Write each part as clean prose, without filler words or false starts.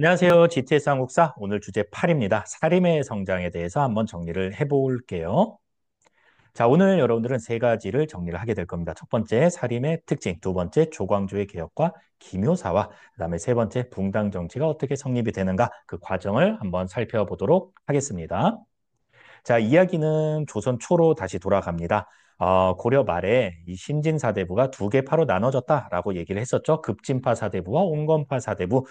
안녕하세요. GTS 한국사 오늘 주제 8입니다. 살인의 성장에 대해서 한번 정리를 해볼게요. 자, 오늘 여러분들은 세 가지를 정리를 하게 될 겁니다. 첫 번째, 살인의 특징. 두 번째, 조광조의 개혁과 기묘사와 그다음에 세 번째, 붕당 정치가 어떻게 성립이 되는가 그 과정을 한번 살펴보도록 하겠습니다. 자, 이야기는 조선 초로 다시 돌아갑니다. 고려 말에 이 신진사대부가 두 개파로 나눠졌다라고 얘기를 했었죠. 급진파 사대부와 온건파 사대부.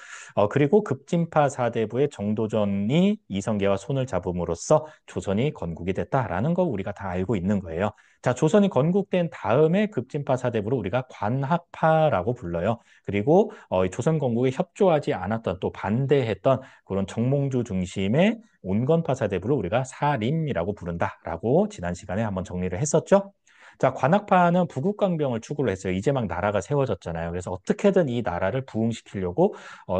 그리고 급진파 사대부의 정도전이 이성계와 손을 잡음으로써 조선이 건국이 됐다라는 거 우리가 다 알고 있는 거예요. 자, 조선이 건국된 다음에 급진파 사대부를 우리가 관학파라고 불러요. 그리고 조선 건국에 협조하지 않았던 또 반대했던 그런 정몽주 중심의 온건파 사대부를 우리가 사림이라고 부른다라고 지난 시간에 한번 정리를 했었죠. 자, 관악파는 부국강병을 추구를 했어요. 이제 막 나라가 세워졌잖아요. 그래서 어떻게든 이 나라를 부흥시키려고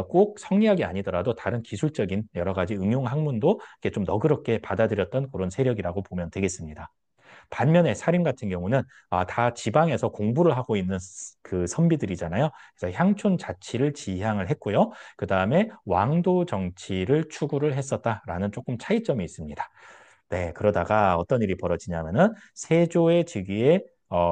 꼭 성리학이 아니더라도 다른 기술적인 여러 가지 응용 학문도 이렇게 좀 너그럽게 받아들였던 그런 세력이라고 보면 되겠습니다. 반면에 사림 같은 경우는 다 지방에서 공부를 하고 있는 그 선비들이잖아요. 그래서 향촌 자치를 지향을 했고요. 그 다음에 왕도 정치를 추구를 했었다라는 조금 차이점이 있습니다. 네, 그러다가 어떤 일이 벌어지냐면은 세조의 즉위에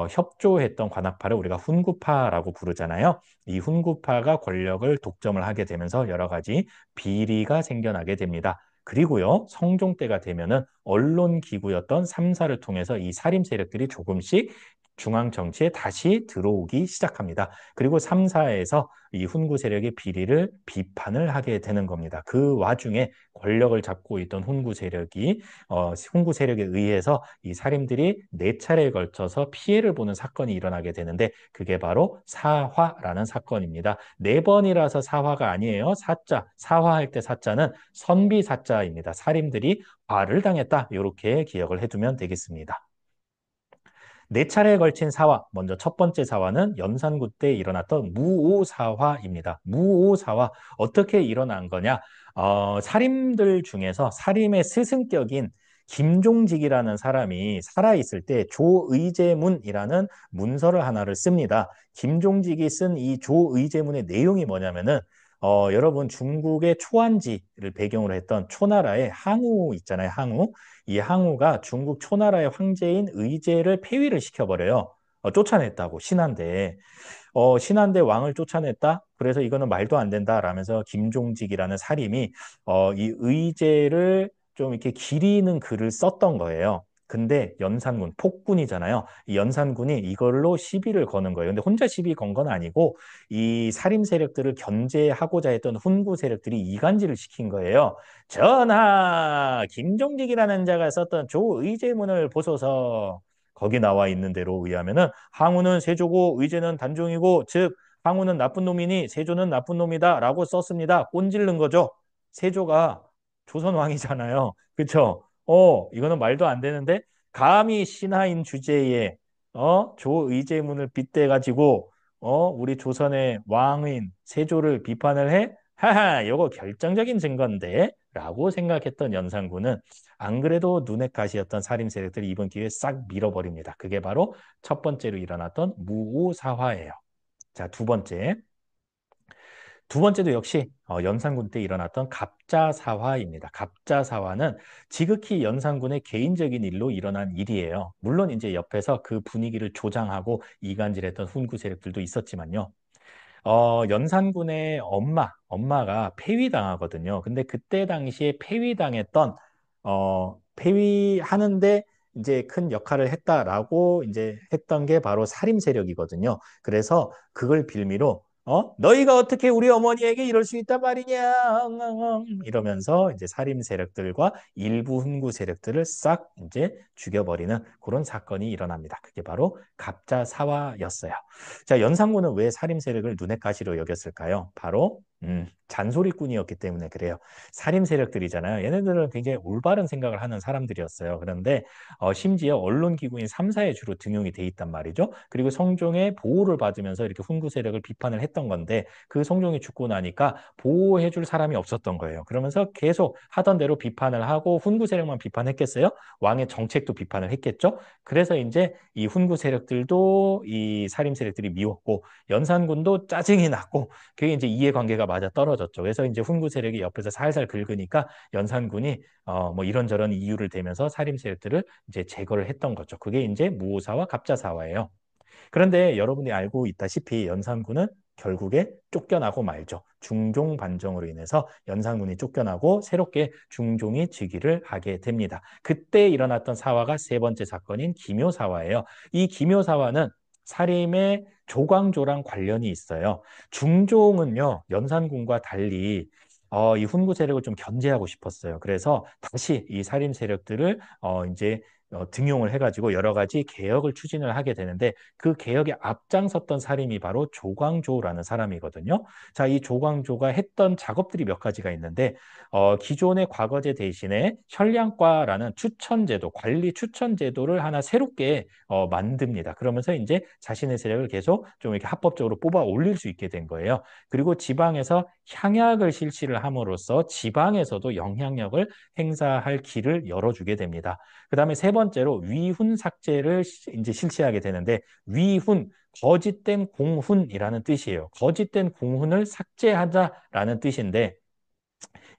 협조했던 관학파를 우리가 훈구파라고 부르잖아요. 이 훈구파가 권력을 독점을 하게 되면서 여러 가지 비리가 생겨나게 됩니다. 그리고요, 성종 때가 되면은 언론 기구였던 삼사를 통해서 이 살림 세력들이 조금씩 중앙 정치에 다시 들어오기 시작합니다. 그리고 삼사에서 이 훈구 세력의 비리를 비판을 하게 되는 겁니다. 그 와중에 권력을 잡고 있던 훈구 세력에 의해서 이 살인들이 네 차례에 걸쳐서 피해를 보는 사건이 일어나게 되는데 그게 바로 사화라는 사건입니다. 네 번이라서 사화가 아니에요. 사자, 사화할 때 사자는 선비 사자입니다. 살인들이 화를 당했다. 이렇게 기억을 해두면 되겠습니다. 네 차례에 걸친 사화, 먼저 첫 번째 사화는 연산군 때 일어났던 무오사화입니다. 무오사화, 어떻게 일어난 거냐? 사림들 중에서 사림의 스승격인 김종직이라는 사람이 살아있을 때 조의제문이라는 문서를 하나를 씁니다. 김종직이 쓴 이 조의제문의 내용이 뭐냐면은 여러분 중국의 초안지를 배경으로 했던 초나라의 항우 있잖아요. 항우. 이 항우가 중국 초나라의 황제인 의제를 폐위를 시켜버려요. 쫓아냈다고 신한데 신한대 왕을 쫓아냈다. 그래서 이거는 말도 안 된다라면서 김종직이라는 살인이 이 의제를 좀 이렇게 기리는 글을 썼던 거예요. 근데 연산군 폭군이잖아요. 이 연산군이 이걸로 시비를 거는 거예요. 근데 혼자 시비 건 건 아니고 이 살림 세력들을 견제하고자 했던 훈구 세력들이 이간질을 시킨 거예요. 전하, 김종직이라는 자가 썼던 조의제문을 보소서. 거기 나와 있는 대로 의하면은 항우는 세조고 의제는 단종이고 즉 항우는 나쁜 놈이니 세조는 나쁜 놈이다라고 썼습니다. 꼰질른 거죠. 세조가 조선 왕이잖아요. 그렇죠? 이거는 말도 안 되는데 감히 신하인 주제에 조의제문을 빗대 가지고 우리 조선의 왕인 세조를 비판을 해? 하하, 이거 결정적인 증거인데? 라고 생각했던 연산군은 안 그래도 눈엣 가시였던 살림 세력들이 이번 기회에 싹 밀어버립니다. 그게 바로 첫 번째로 일어났던 무오사화예요. 자, 두 번째. 두 번째도 역시 연산군 때 일어났던 갑자사화입니다. 갑자사화는 지극히 연산군의 개인적인 일로 일어난 일이에요. 물론 이제 옆에서 그 분위기를 조장하고 이간질했던 훈구 세력들도 있었지만요. 연산군의 엄마가 폐위당하거든요. 근데 그때 당시에 폐위하는데 이제 큰 역할을 했다라고 이제 했던 게 바로 살림 세력이거든요. 그래서 그걸 빌미로 너희가 어떻게 우리 어머니에게 이럴 수 있단 말이냐 이러면서 이제 살림 세력들과 일부 훈구 세력들을 싹 이제 죽여버리는 그런 사건이 일어납니다. 그게 바로 갑자사화였어요. 자, 연산군은 왜 살림 세력을 눈엣 가시로 여겼을까요? 바로 잔소리꾼이었기 때문에 그래요. 살림 세력들이잖아요. 얘네들은 굉장히 올바른 생각을 하는 사람들이었어요. 그런데 심지어 언론 기구인 삼사에 주로 등용이 돼 있단 말이죠. 그리고 성종의 보호를 받으면서 이렇게 훈구 세력을 비판을 했던 건데 그 성종이 죽고 나니까 보호해줄 사람이 없었던 거예요. 그러면서 계속 하던 대로 비판을 하고 훈구 세력만 비판했겠어요? 왕의 정책도 비판을 했겠죠? 그래서 이제 이 훈구 세력들도 이 살림 세력들이 미웠고 연산군도 짜증이 났고 그게 이제 이해관계가 맞아 떨어졌죠. 그래서 이제 훈구 세력이 옆에서 살살 긁으니까 연산군이 뭐 이런저런 이유를 대면서 살림 세력들을 이제 제거를 했던 거죠. 그게 이제 무오사와 갑자사화예요. 그런데 여러분이 알고 있다시피 연산군은 결국에 쫓겨나고 말죠. 중종 반정으로 인해서 연산군이 쫓겨나고 새롭게 중종이 즉위를 하게 됩니다. 그때 일어났던 사화가 세 번째 사건인 기묘사화예요. 이 기묘사화는 사림의 조광조랑 관련이 있어요. 중종은요, 연산군과 달리 이 훈구 세력을 좀 견제하고 싶었어요. 그래서 다시 이 살림 세력들을 이제 등용을 해가지고 여러 가지 개혁을 추진을 하게 되는데 그 개혁에 앞장섰던 사람이 바로 조광조라는 사람이거든요. 자, 이 조광조가 했던 작업들이 몇 가지가 있는데 기존의 과거제 대신에 현량과라는 추천제도, 관리 추천제도를 하나 새롭게 만듭니다. 그러면서 이제 자신의 세력을 계속 좀 이렇게 합법적으로 뽑아 올릴 수 있게 된 거예요. 그리고 지방에서 향약을 실시를 함으로써 지방에서도 영향력을 행사할 길을 열어주게 됩니다. 그 다음에 세 번째로 위훈 삭제를 이제 실시하게 되는데 위훈, 거짓된 공훈이라는 뜻이에요. 거짓된 공훈을 삭제하자라는 뜻인데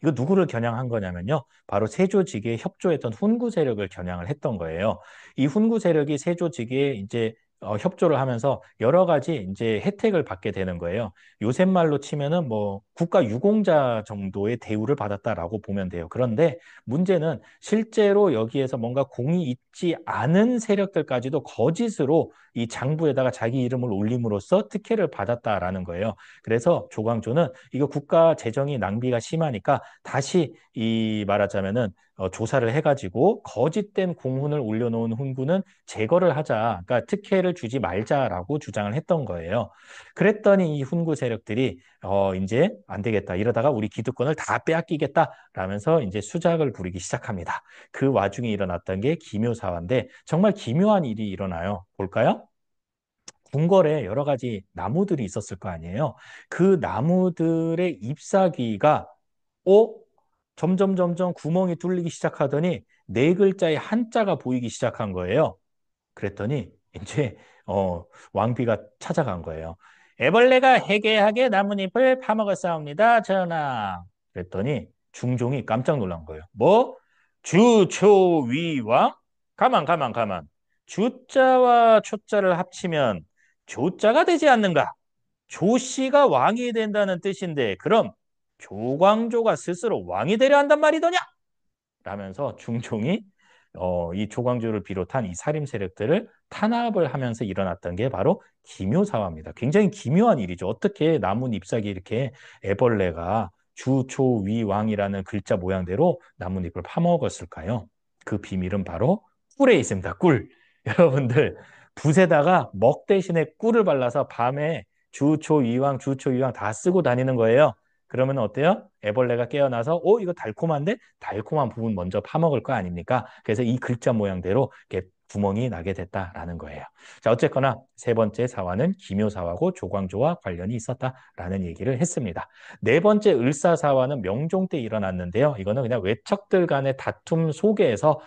이거 누구를 겨냥한 거냐면요. 바로 세조직에 협조했던 훈구 세력을 겨냥을 했던 거예요. 이 훈구 세력이 세조직에 이제 협조를 하면서 여러 가지 이제 혜택을 받게 되는 거예요. 요새 말로 치면은 뭐 국가 유공자 정도의 대우를 받았다라고 보면 돼요. 그런데 문제는 실제로 여기에서 뭔가 공이 있지 않은 세력들까지도 거짓으로 이 장부에다가 자기 이름을 올림으로써 특혜를 받았다라는 거예요. 그래서 조광조는 이거 국가 재정이 낭비가 심하니까 다시 이 말하자면은 조사를 해가지고 거짓된 공훈을 올려놓은 훈구는 제거를 하자, 그러니까 특혜를 주지 말자라고 주장을 했던 거예요. 그랬더니 이 훈구 세력들이 이제 안 되겠다. 이러다가 우리 기득권을 다 빼앗기겠다라면서 이제 수작을 부리기 시작합니다. 그 와중에 일어났던 게 기묘사화인데 정말 기묘한 일이 일어나요. 볼까요? 궁궐에 여러 가지 나무들이 있었을 거 아니에요. 그 나무들의 잎사귀가 어? 점점 구멍이 뚫리기 시작하더니 네 글자의 한자가 보이기 시작한 거예요. 그랬더니 이제 왕비가 찾아간 거예요. 애벌레가 해괴하게 나뭇잎을 파먹었사옵니다, 전하. 그랬더니 중종이 깜짝 놀란 거예요. 뭐? 주초위왕? 가만. 주자와 초자를 합치면 조자가 되지 않는가? 조씨가 왕이 된다는 뜻인데 그럼 조광조가 스스로 왕이 되려 한단 말이더냐? 라면서 중종이 이 조광조를 비롯한 이 살림 세력들을 탄압을 하면서 일어났던 게 바로 기묘사화입니다. 굉장히 기묘한 일이죠. 어떻게 나뭇 잎사귀 이렇게 애벌레가 주초위왕이라는 글자 모양대로 나뭇잎을 파먹었을까요? 그 비밀은 바로 꿀에 있습니다. 꿀. 여러분들 붓에다가 먹 대신에 꿀을 발라서 밤에 주초위왕 다 쓰고 다니는 거예요. 그러면 어때요? 애벌레가 깨어나서 이거 달콤한데 달콤한 부분 먼저 파먹을 거 아닙니까? 그래서 이 글자 모양대로 이렇게 구멍이 나게 됐다라는 거예요. 자, 어쨌거나 세 번째 사화는 기묘사화고 조광조와 관련이 있었다라는 얘기를 했습니다. 네 번째 을사사화는 명종 때 일어났는데요. 이거는 그냥 외척들 간의 다툼 속에서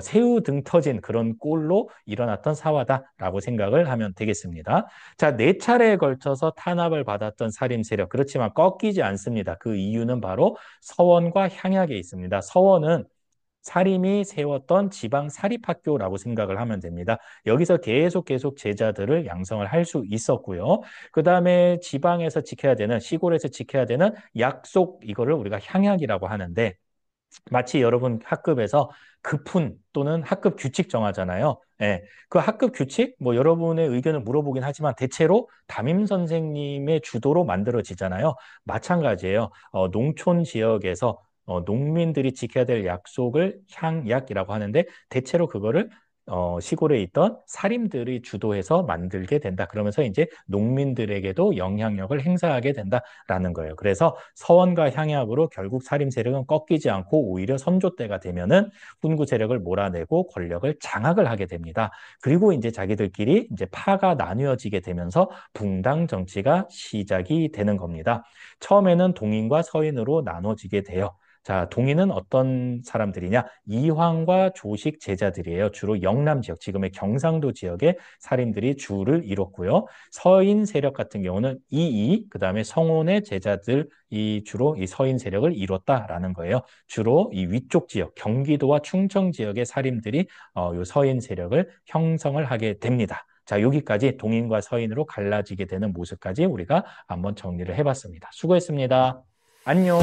새우 등 터진 그런 꼴로 일어났던 사화다라고 생각을 하면 되겠습니다. 자, 네 차례에 걸쳐서 탄압을 받았던 살림 세력. 그렇지만 꺾이지 않습니다. 그 이유는 바로 서원과 향약에 있습니다. 서원은 사림이 세웠던 지방 사립학교라고 생각을 하면 됩니다. 여기서 계속 제자들을 양성을 할 수 있었고요. 그 다음에 지방에서 지켜야 되는, 시골에서 지켜야 되는 약속, 이거를 우리가 향약이라고 하는데 마치 여러분 학급에서 급훈 또는 학급 규칙 정하잖아요. 예, 그 학급 규칙, 뭐 여러분의 의견을 물어보긴 하지만 대체로 담임 선생님의 주도로 만들어지잖아요. 마찬가지예요. 농촌 지역에서 농민들이 지켜야 될 약속을 향약이라고 하는데 대체로 그거를 시골에 있던 사림들이 주도해서 만들게 된다. 그러면서 이제 농민들에게도 영향력을 행사하게 된다라는 거예요. 그래서 서원과 향약으로 결국 사림 세력은 꺾이지 않고 오히려 선조 때가 되면은 훈구 세력을 몰아내고 권력을 장악을 하게 됩니다. 그리고 이제 자기들끼리 이제 파가 나뉘어지게 되면서 붕당 정치가 시작이 되는 겁니다. 처음에는 동인과 서인으로 나눠지게 돼요. 자, 동인은 어떤 사람들이냐? 이황과 조식 제자들이에요. 주로 영남 지역, 지금의 경상도 지역의 살인들이 주를 이뤘고요. 서인 세력 같은 경우는 이이, 그다음에 성혼의 제자들이 주로 이 서인 세력을 이뤘다라는 거예요. 주로 이 위쪽 지역, 경기도와 충청 지역의 살인들이 요 서인 세력을 형성을 하게 됩니다. 자, 여기까지 동인과 서인으로 갈라지게 되는 모습까지 우리가 한번 정리를 해봤습니다. 수고했습니다. 안녕.